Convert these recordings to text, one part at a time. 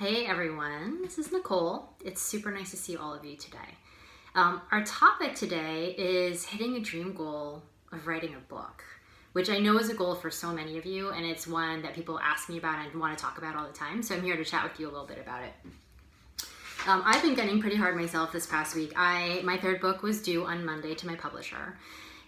Hey everyone, this is Nicole. It's super nice to see all of you today. Our topic today is hitting a dream goal of writing a book, which I know is a goal for so many of you, and it's one that people ask me about and want to talk about all the time, so I'm here to chat with you a little bit about it. I've been getting pretty hard myself this past week. My third book was due on Monday to my publisher.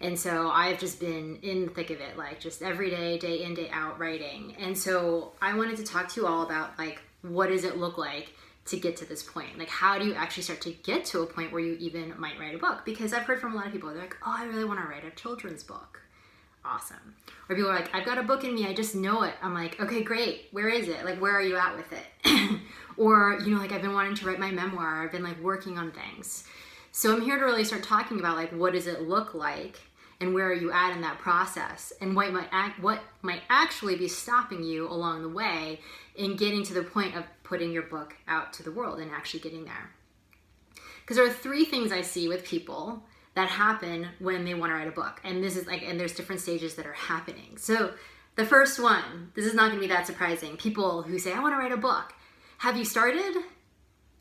And so I've just been in the thick of it, like just every day, day in, day out writing. And so I wanted to talk to you all about what does it look like to get to this point? Like, how do you actually start to get to a point where you even might write a book? Because I've heard from a lot of people, they're like, oh, I really want to write a children's book. Awesome. Or people are like, I've got a book in me, I just know it. I'm like, okay, great. Where is it? Like, where are you at with it? Or, I've been wanting to write my memoir. I've been working on things. So I'm here to really start talking about what does it look like and where are you at in that process, and what might actually be stopping you along the way in getting to the point of putting your book out to the world and actually getting there. Because there are three things I see with people that happen when they want to write a book, and there's different stages that are happening. So the first one, this is not going to be that surprising. People who say, I want to write a book. Have you started?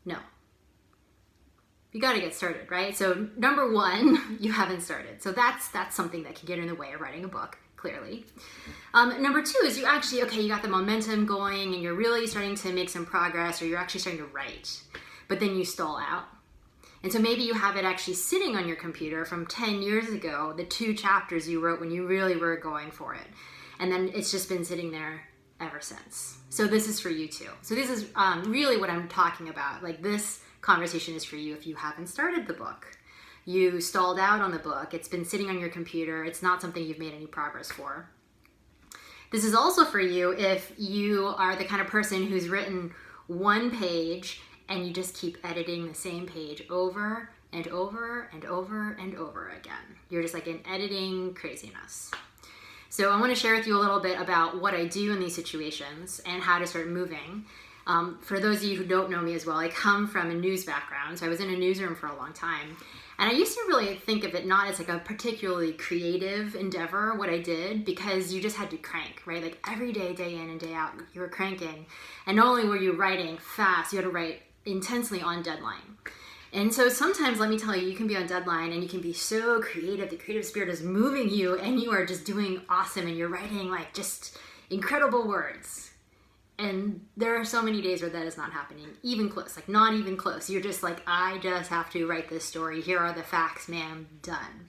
No. You got to get started, right? So number one, you haven't started. So that's something that can get in the way of writing a book, clearly. Number two is you got the momentum going and you're really starting to make some progress, or you're actually starting to write, but then you stall out. And so maybe you have it actually sitting on your computer from 10 years ago, the 2 chapters you wrote when you really were going for it. And then it's just been sitting there ever since. So this is for you too. So this is really what I'm talking about. This conversation is for you if you haven't started the book. You stalled out on the book. It's been sitting on your computer. It's not something you've made any progress for. This is also for you if you are the kind of person who's written one page and you just keep editing the same page over and over and over and over again. You're just in editing craziness. So I want to share with you a little bit about what I do in these situations and how to start moving. For those of you who don't know me as well, I come from a news background, so I was in a newsroom for a long time. And I used to really think of it not as a particularly creative endeavor, what I did, because you just had to crank, right? Every day, day in and day out, you were cranking. And not only were you writing fast, you had to write intensely on deadline. And so sometimes, let me tell you, you can be on deadline and you can be so creative, the creative spirit is moving you and you are just doing awesome and you're writing just incredible words. And there are so many days where that is not happening, even close, not even close. You're just I just have to write this story. Here are the facts, ma'am, done.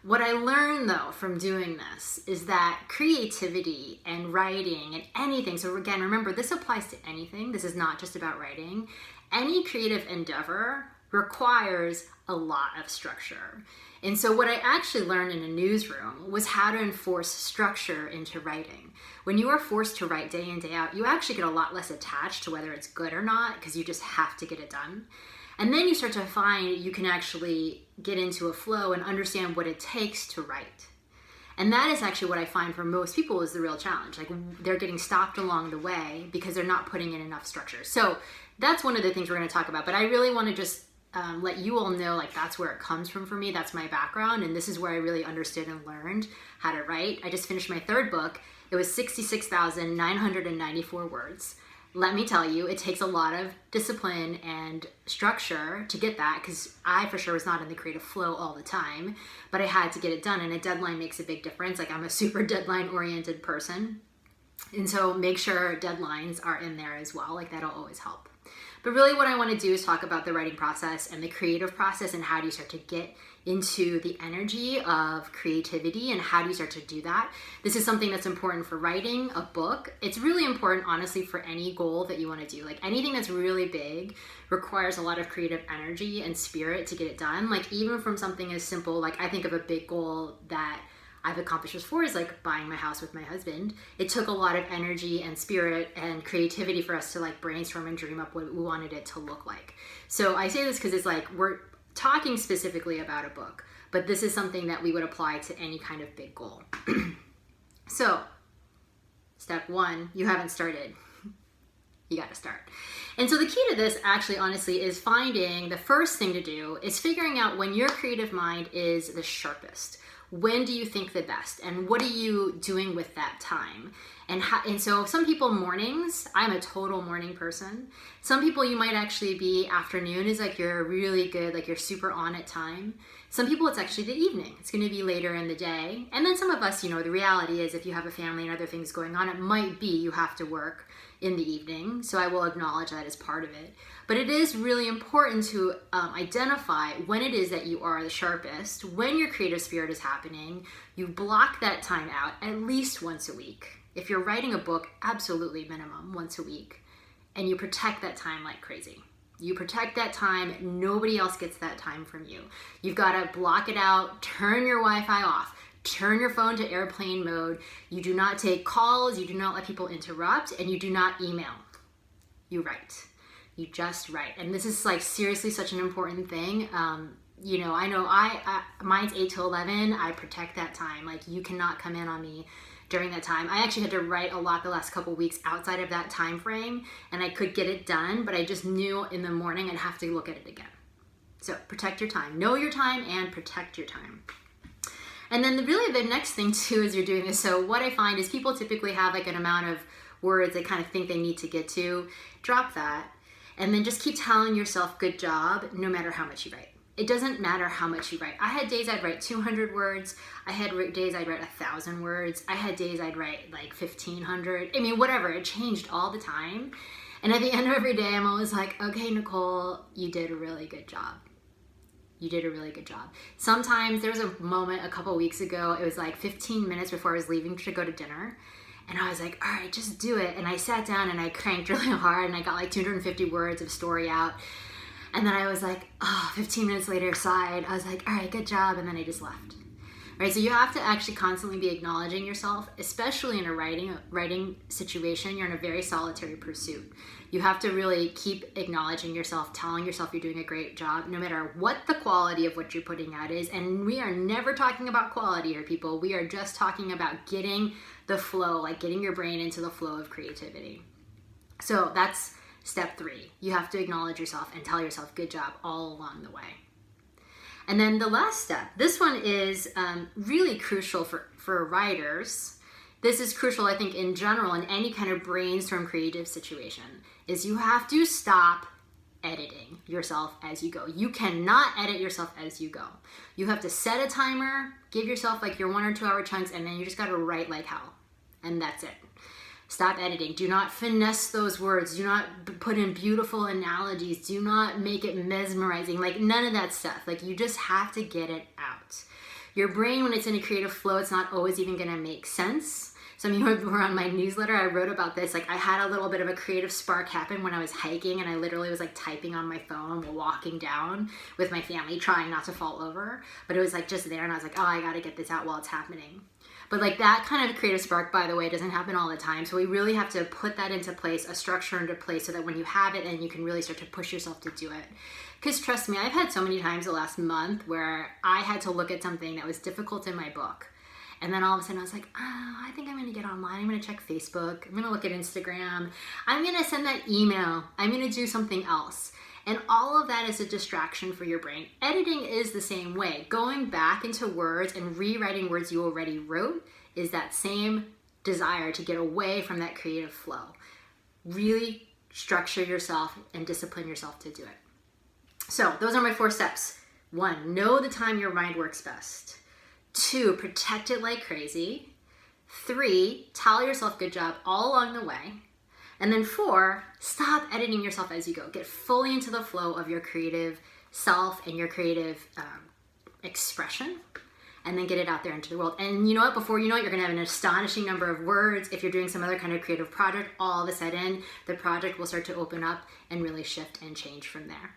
What I learned though from doing this is that creativity and writing and anything, so again, remember, this applies to anything. This is not just about writing. Any creative endeavor requires a lot of structure. And so what I actually learned in a newsroom was how to enforce structure into writing. When you are forced to write day in, day out, you actually get a lot less attached to whether it's good or not, because you just have to get it done. And then you start to find you can actually get into a flow and understand what it takes to write. And that is actually what I find for most people is the real challenge. They're getting stopped along the way because they're not putting in enough structure. So that's one of the things we're going to talk about. But I really want to just let you all know that's where it comes from for me. That's my background. And this is where I really understood and learned how to write. I just finished my third book. It was 66,994 words. Let me tell you, it takes a lot of discipline and structure to get that, because I for sure was not in the creative flow all the time, but I had to get it done, and a deadline makes a big difference. I'm a super deadline oriented person, and so make sure deadlines are in there as well. That'll always help. But really what I want to do is talk about the writing process and the creative process, and how do you start to get into the energy of creativity, and how do you start to do that? This is something that's important for writing a book. It's really important, honestly, for any goal that you want to do. Anything that's really big requires a lot of creative energy and spirit to get it done. Even from something as simple, I think of a big goal that I've accomplished before is buying my house with my husband. It took a lot of energy and spirit and creativity for us to brainstorm and dream up what we wanted it to look like. So I say this because it's we're talking specifically about a book, but this is something that we would apply to any kind of big goal. So step one, you haven't started. You got to start. And so the key to this actually, honestly, is finding the first thing to do is figuring out when your creative mind is the sharpest. When do you think the best? And what are you doing with that time? And so some people mornings, I'm a total morning person. Some people you might actually be afternoon is like you're really good, like you're super on at time. Some people it's actually the evening. It's going to be later in the day. And then some of us, the reality is if you have a family and other things going on, it might be you have to work in the evening. So I will acknowledge that as part of it. But it is really important to identify when it is that you are the sharpest, when your creative spirit is happening. You block that time out at least once a week. If you're writing a book, absolutely minimum once a week. And you protect that time like crazy. You protect that time. Nobody else gets that time from you. You've got to block it out, turn your Wi-Fi off, turn your phone to airplane mode. You do not take calls. You do not let people interrupt, and you do not email. You write. You just write. And this is like seriously such an important thing. I know mine's 8 to 11. I protect that time. Like you cannot come in on me during that time. I actually had to write a lot the last couple of weeks outside of that time frame, and I could get it done, but I just knew in the morning I'd have to look at it again. So protect your time. Know your time and protect your time. And then really the next thing too is you're doing this. So what I find is people typically have like an amount of words they kind of think they need to get to. Drop that. And then just keep telling yourself good job no matter how much you write. It doesn't matter how much you write. I had days I'd write 200 words. I had days I'd write 1,000 words. I had days I'd write like 1,500. I mean, whatever. It changed all the time. And at the end of every day, I'm always like, okay, Nicole, you did a really good job. You did a really good job. Sometimes there was a moment a couple weeks ago, it was like 15 minutes before I was leaving to go to dinner. And I was like, all right, just do it. And I sat down and I cranked really hard and I got like 250 words of story out. And then I was like, 15 minutes later, sighed. I was like, all right, good job. And then I just left. Right? So you have to actually constantly be acknowledging yourself, especially in a writing situation. You're in a very solitary pursuit. You have to really keep acknowledging yourself, telling yourself you're doing a great job, no matter what the quality of what you're putting out is. And we are never talking about quality here, people. We are just talking about getting the flow, like getting your brain into the flow of creativity. So that's step 3. You have to acknowledge yourself and tell yourself good job all along the way. And then the last step, this one is really crucial for writers. This is crucial, I think, in general, in any kind of brainstorm creative situation, is you have to stop editing yourself as you go. You cannot edit yourself as you go. You have to set a timer, give yourself like your 1 or 2 hour chunks, and then you just got to write like hell. And that's it. Stop editing. Do not finesse those words. Do not put in beautiful analogies. Do not make it mesmerizing. Like none of that stuff. Like you just have to get it out. Your brain, when it's in a creative flow, it's not always even going to make sense. Some of you were on my newsletter. I wrote about this. Like I had a little bit of a creative spark happen when I was hiking, and I literally was like typing on my phone while walking down with my family, trying not to fall over. But it was like just there, and I was like, oh, I got to get this out while it's happening. But like that kind of creative spark, by the way, doesn't happen all the time. So we really have to put that into place, a structure into place, so that when you have it, then you can really start to push yourself to do it. Because trust me, I've had so many times the last month where I had to look at something that was difficult in my book. And then all of a sudden I was like, I think I'm going to get online. I'm going to check Facebook. I'm going to look at Instagram. I'm going to send that email. I'm going to do something else. And all of that is a distraction for your brain. Editing is the same way. Going back into words and rewriting words you already wrote is that same desire to get away from that creative flow. Really structure yourself and discipline yourself to do it. So those are my 4 steps. 1, know the time your mind works best. 2, protect it like crazy. 3, tell yourself good job all along the way. And then 4, stop editing yourself as you go. Get fully into the flow of your creative self and your creative expression, and then get it out there into the world. And you know what? Before you know it, you're going to have an astonishing number of words. If you're doing some other kind of creative project, all of a sudden, the project will start to open up and really shift and change from there.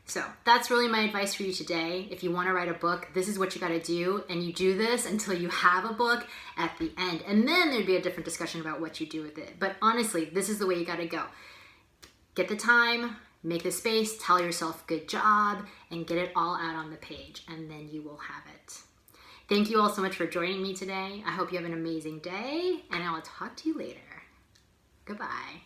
So that's really my advice for you today. If you want to write a book, this is what you got to do. And you do this until you have a book at the end. And then there'd be a different discussion about what you do with it. But honestly, this is the way you got to go. Get the time, make the space, tell yourself good job, and get it all out on the page. And then you will have it. Thank you all so much for joining me today. I hope you have an amazing day, and I will talk to you later. Goodbye.